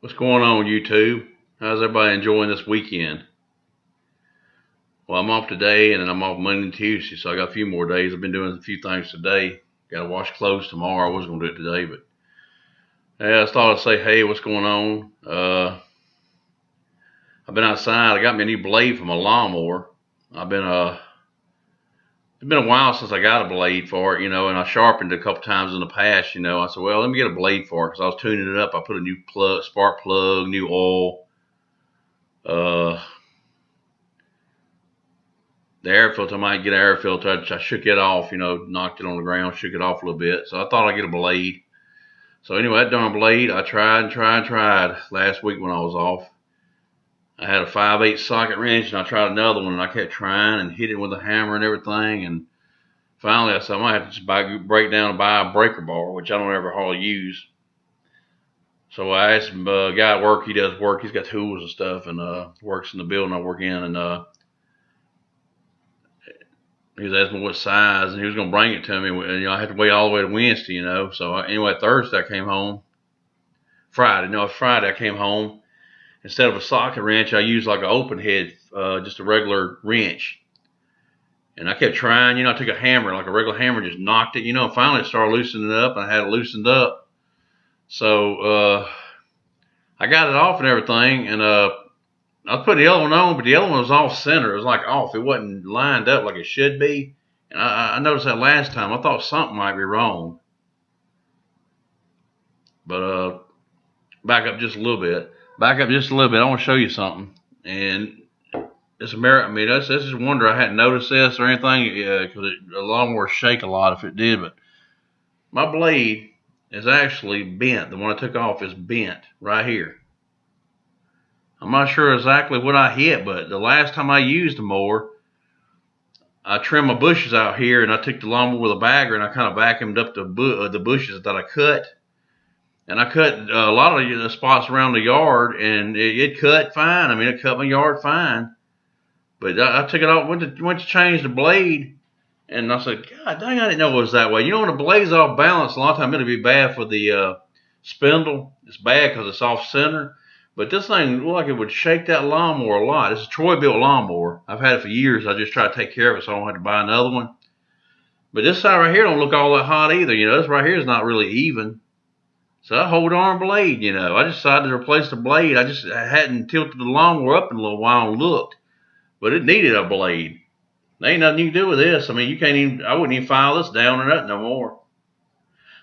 What's going on, YouTube? How's everybody enjoying this weekend? Well, I'm off today, and then I'm off Monday and Tuesday, so I got a few more days. I've been doing a few things today. Got to wash clothes tomorrow. I was going to do it today, but yeah, I just thought I'd say, hey, what's going on? I've been outside. I got me a new blade for my lawnmower. It's been a while since I got a blade for it, and I sharpened it a couple times in the past, I said, well, let me get a blade for it because I was tuning it up. I put a new plug, spark plug, new oil. The air filter, I might get an air filter. I shook it off, knocked it on the ground, shook it off a little bit. So I thought I'd get a blade. So anyway, that darn blade, I tried last week when I was off. I had a 5/8 socket wrench, and I tried another one, and I kept trying and hit it with a hammer and everything. And finally, I said, I might have to just break down and buy a breaker bar, which I don't ever hardly use. So I asked a guy at work. He does work. He's got tools and stuff, and works in the building I work in. And he was asking me what size, and he was going to bring it to me. And I had to wait all the way to Wednesday, So anyway, Thursday I came home. Friday I came home. Instead of a socket wrench, I used like an open head, just a regular wrench. And I kept trying, I took a hammer, like a regular hammer, just knocked it, and finally it started loosening up, and I had it loosened up. So I got it off and everything, and I put the other one on, but the other one was off center. It was like off. It wasn't lined up like it should be. And I noticed that last time. I thought something might be wrong. But back up just a little bit. I want to show you something. And it's a mirror. I mean, that's just a wonder I hadn't noticed this or anything, because the lawnmower shake a lot if it did. But my blade is actually bent. The one I took off is bent right here. I'm not sure exactly what I hit, but the last time I used a mower, I trimmed my bushes out here, and I took the lawnmower with a bagger, and I kind of vacuumed up the bushes that I cut. And I cut a lot of the spots around the yard, and it cut fine. I mean, it cut my yard fine. But I took it off, went to change the blade, and I said, God dang, I didn't know it was that way. When the blade's off balance, a lot of times it'll be bad for the spindle. It's bad because it's off center. But this thing looked like it would shake that lawnmower a lot. It's a Troy-built lawnmower. I've had it for years. I just try to take care of it so I don't have to buy another one. But this side right here don't look all that hot either. This right here is not really even. So I hold on blade, I just decided to replace the blade. I hadn't tilted the lawnmower up in a little while and looked. But it needed a blade. There ain't nothing you can do with this. I mean, I wouldn't even file this down or nothing no more.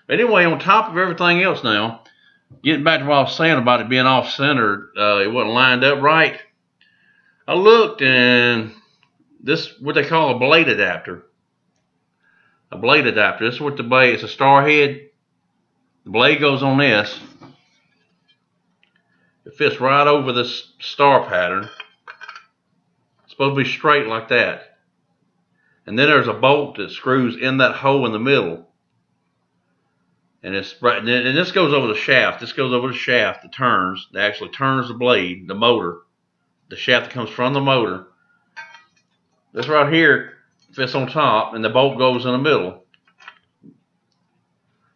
But anyway, on top of everything else now, getting back to what I was saying about it being off-centered, it wasn't lined up right. I looked, and this what they call a blade adapter. A blade adapter. This is what the blade. It's a star head. The blade goes on this. It fits right over this star pattern. It's supposed to be straight like that. And then there's a bolt that screws in that hole in the middle. And it's right, and this goes over the shaft. This goes over the shaft that turns. That actually turns the blade, the motor. The shaft that comes from the motor. This right here fits on top, and the bolt goes in the middle.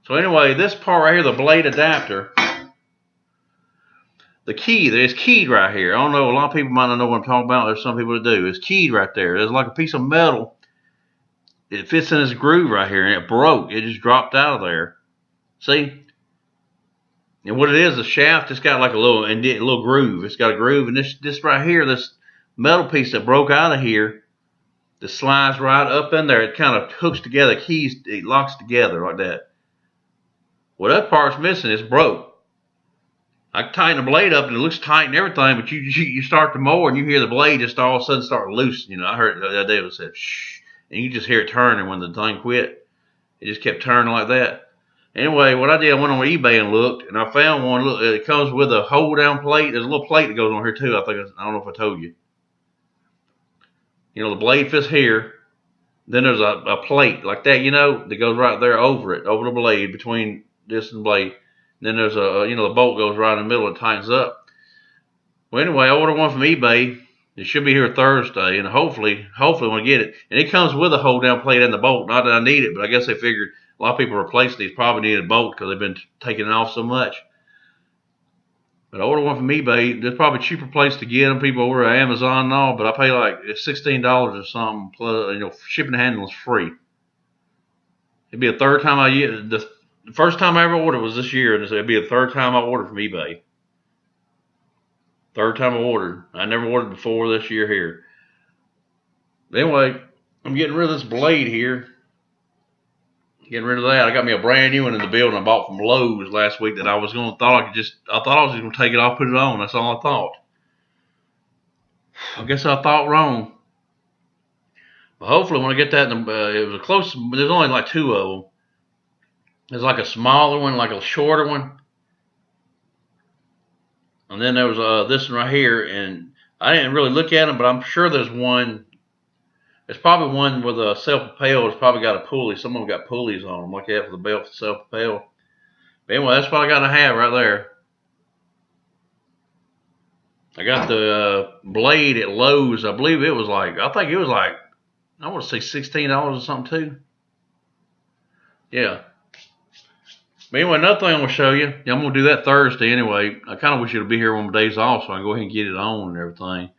So anyway, this part right here, the blade adapter, the key, it's keyed right here. I don't know, a lot of people might not know what I'm talking about. There's some people that do. It's keyed right there. There's like a piece of metal. It fits in this groove right here, and it broke. It just dropped out of there. See? And what it is, the shaft, it's got like a little groove. It's got a groove, and this right here, this metal piece that broke out of here, that slides right up in there. It kind of hooks together. Keys, it locks together like that. Well, that part's missing. It's broke. I tighten the blade up, and it looks tight and everything, but you start the mower, and you hear the blade just all of a sudden start loose. I heard it the other day. It said, shh, and you just hear it turning when the thing quit. It just kept turning like that. Anyway, what I did, I went on eBay and looked, and I found one. Look, it comes with a hold-down plate. There's a little plate that goes on here, too. I don't know if I told you. The blade fits here. Then there's a plate like that, that goes right there over the blade, between this and blade. And then there's the bolt goes right in the middle and tightens up. Well, anyway, I ordered one from eBay. It should be here Thursday, and hopefully when I get it. And it comes with a hold-down plate and the bolt. Not that I need it, but I guess they figured a lot of people replace these probably need a bolt because they've been taking it off so much. But I ordered one from eBay. There's probably a cheaper place to get them. People order Amazon and all, but I pay like $16 or something. Plus, shipping and handling is free. It'd be a third time I use the first time I ever ordered was this year, and it'd be the third time I ordered from eBay. Third time I ordered. I never ordered before this year here. Anyway, I'm getting rid of this blade here. Getting rid of that. I got me a brand new one in the building I bought from Lowe's last week that I was gonna thought I could just I thought I was just gonna take it off, put it on. That's all I thought. I guess I thought wrong. But hopefully when I get that, it was a close. There's only like two of them. There's like a smaller one, like a shorter one, and then there was this one right here. And I didn't really look at them, but I'm sure there's one. There's probably one with a self-propel. It's probably got a pulley. Some of them got pulleys on them, like that for the belt for self-propel. But anyway, that's what I got to have right there. I got the blade at Lowe's. I believe it was like, I think it was like, I want to say $16 or something too. Yeah. But anyway, another thing I'm going to show you. I'm going to do that Thursday anyway. I kind of wish it would be here one of my days off so I can go ahead and get it on and everything.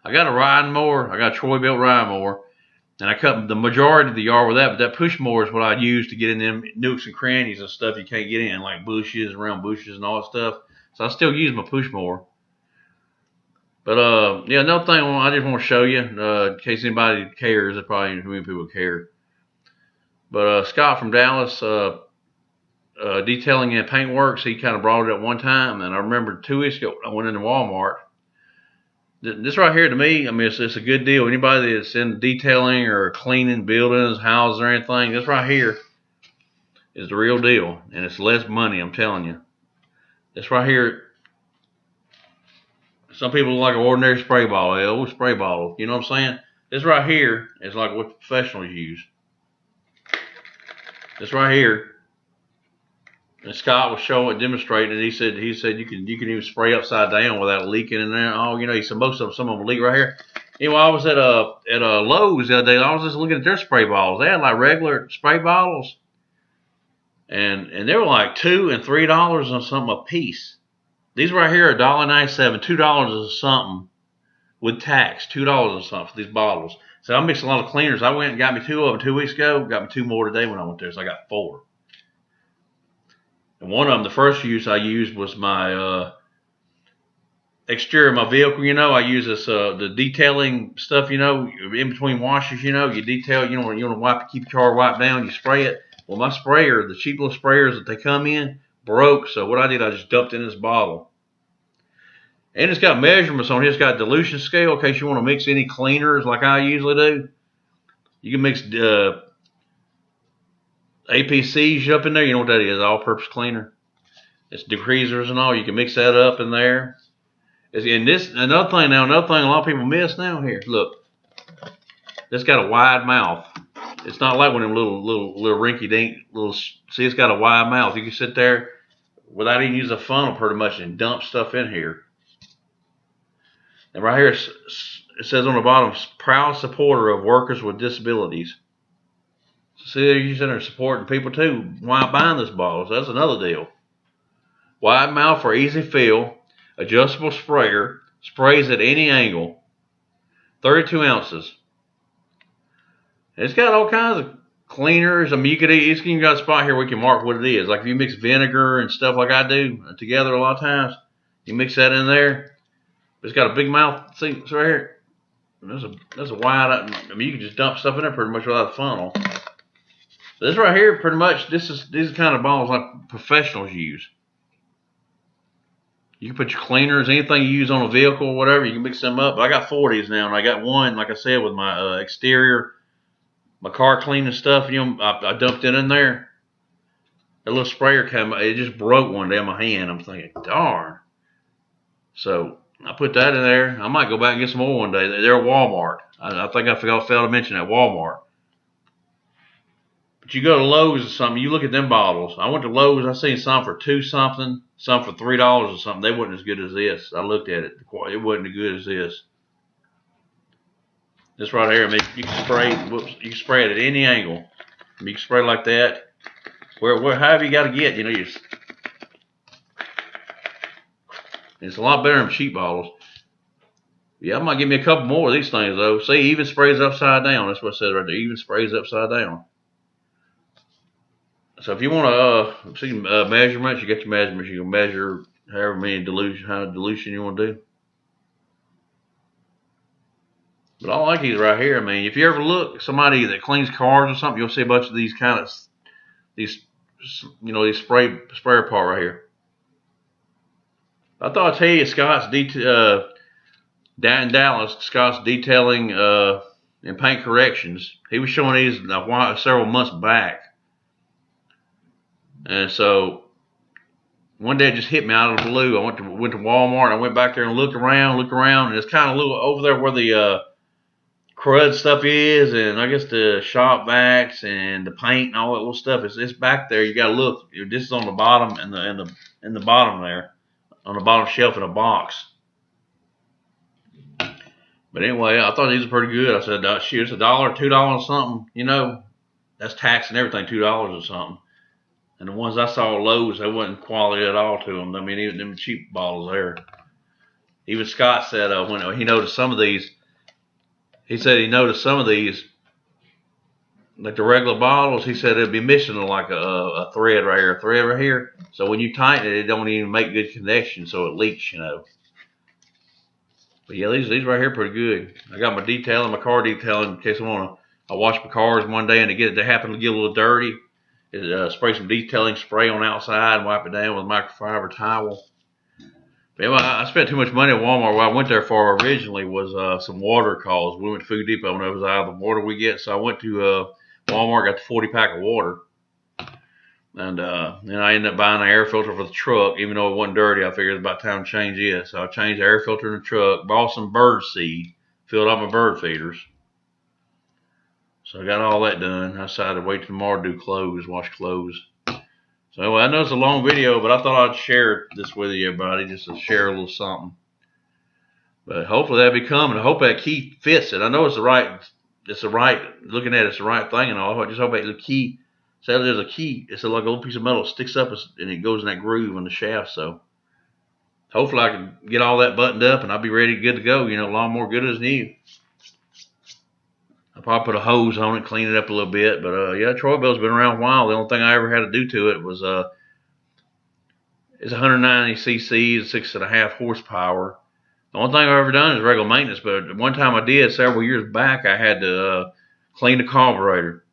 I got a riding mower. I got a Troy-Bilt riding mower. And I cut the majority of the yard with that, but that push mower is what I use to get in them nooks and crannies and stuff you can't get in, like bushes, around bushes and all that stuff. So I still use my push mower. But yeah, another thing I just want to show you, in case anybody cares, there probably ain't too many people care. But Scott from Dallas, Detailing and Paint Works, he kind of brought it up one time, and I remember 2 weeks ago I went into Walmart. This right here to me, I mean, it's a good deal. Anybody that's in detailing or cleaning buildings, houses, or anything, this right here is the real deal, and it's less money. I'm telling you. This right here, some people like an ordinary spray bottle, spray bottle. You know what I'm saying? This right here is like what professionals use. This right here. And Scott was showing, demonstrating it. He said you can even spray upside down without leaking in there. Oh, he said most of them, some of them leak right here. Anyway, I was at a Lowe's the other day. I was just looking at their spray bottles. They had like regular spray bottles, and they were like $2 and $3 on something a piece. These right here are $1.97, $2 or something with tax. $2 or something for these bottles. So I mixed a lot of cleaners. I went and got me 2 of them 2 weeks ago. Got me 2 more today when I went there. So I got 4. And one of them, the first use I used was my exterior of my vehicle. I use this the detailing stuff. In between washes. You detail. You want to wipe, keep your car wiped down. You spray it. Well, my sprayer, the cheap little sprayers that they come in, broke. So what I did, I just dumped in this bottle. And it's got measurements on it. It's got a dilution scale in case you want to mix any cleaners like I usually do. You can mix APCs up in there. You know what that is? All-purpose cleaner. It's degreasers and all. You can mix that up in there. And this another thing a lot of people miss now. Here, look. It's got a wide mouth. It's not like one of them little rinky-dink little. See, it's got a wide mouth. You can sit there without even using a funnel pretty much and dump stuff in here. And right here it says on the bottom, proud supporter of workers with disabilities. See, they're using there supporting people too. Why buying this bottle? So that's another deal. Wide mouth for easy fill. Adjustable sprayer. Sprays at any angle. 32 ounces. It's got all kinds of cleaners. I mean, it's even got a spot here where we can mark what it is. Like if you mix vinegar and stuff like I do together a lot of times, you mix that in there. It's got a big mouth. See, it's right here. There's a wide. I mean, you can just dump stuff in there pretty much without a funnel. This right here, pretty much, these are kind of bottles like professionals use. You can put your cleaners, anything you use on a vehicle or whatever, you can mix them up. But I got 4 of these now, and I got one, like I said, with my exterior, my car cleaning stuff. I dumped it in there. A little sprayer came, it just broke one day in my hand. I'm thinking, darn. So I put that in there. I might go back and get some more one day. They're at Walmart. I think I failed to mention at Walmart. But you go to Lowe's or something, you look at them bottles. I went to Lowe's, I seen some for $2 something, some for $3 or something. They wasn't as good as this. I looked at it. It wasn't as good as this. This right here, I mean, you can spray it at any angle. I mean, you can spray like that. However you got to get, It's a lot better than cheap bottles. Yeah, I might give me a couple more of these things though. See, even sprays upside down. That's what it says right there. Even sprays upside down. So if you want to see measurements, you get your measurements. You can measure however many dilution you want to do. But I like these right here. I mean, if you ever look, somebody that cleans cars or something, you'll see a bunch of these these sprayer part right here. I thought I'd tell you Scott's down in Dallas, Scott's detailing and paint corrections. He was showing these several months back. And so one day it just hit me out of the blue. I went to Walmart. I went back there and looked around, and it's kind of a little over there where the crud stuff is, and I guess the shop vacs and the paint and all that little stuff. It's back there. You got to look. This is on the bottom and in the bottom there, on the bottom shelf in a box. But anyway, I thought these were pretty good. I said, shoot, it's $1, $2 something. You know, that's tax and everything, $2 or something. And the ones I saw at Lowe's, they wasn't quality at all to them. I mean, even them cheap bottles there. Even Scott said when he noticed some of these, he said he noticed some of these, like the regular bottles, he said it'd be missing like a thread right here. So when you tighten it, it don't even make good connection, so it leaks, you know. But yeah, these right here are pretty good. I got my car detailing in case I wash my cars one day and they happen to get a little dirty. Spray some detailing spray on the outside and wipe it down with a microfiber towel. But I spent too much money at Walmart. What I went there for originally was some water calls. We went to Food Depot and it was out of the water we get. So I went to Walmart, got the 40-pack of water. And then I ended up buying an air filter for the truck. Even though it wasn't dirty, I figured it was about time to change it. So I changed the air filter in the truck, bought some bird seed, filled up my bird feeders. So I got all that done. I decided to wait till tomorrow to do clothes, wash clothes. So anyway, I know it's a long video, but I thought I'd share this with you, everybody, just to share a little something. But hopefully that'll be coming. I hope that key fits it. I know it's the right, looking at it's the right thing and all. I just hope that the key, say there's a key, it's like a little piece of metal that sticks up and it goes in that groove in the shaft. So hopefully I can get all that buttoned up and I'll be ready, good to go. You know, lawnmower good as new. I'll probably put a hose on it, clean it up a little bit. But yeah, Troy-Bill's been around a while. The only thing I ever had to do to it was it's 190 cc's, 6.5 horsepower. The only thing I've ever done is regular maintenance. But one time I did several years back, I had to clean the carburetor.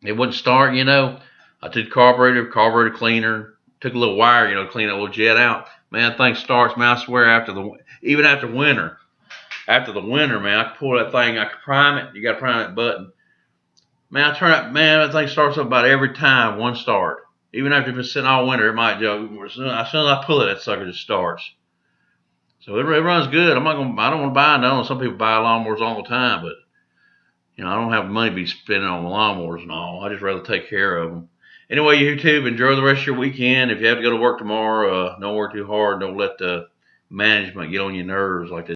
It wouldn't start, you know. I took the carburetor cleaner, took a little wire, you know, to clean that little jet out. Man, that thing starts, man, I swear, even after winter. After the winter, man, I could pull that thing, I could prime it. You got to prime that button. Man, that thing starts up about every time, one start. Even after it's sitting all winter, it might joke. As soon as I pull it, that sucker just starts. So it runs good. I don't want to buy none. Some people buy lawnmowers all the time, but you know, I don't have money to be spending on the lawnmowers and all. I just rather take care of them. Anyway, YouTube, enjoy the rest of your weekend. If you have to go to work tomorrow, don't work too hard. Don't let the management get on your nerves like they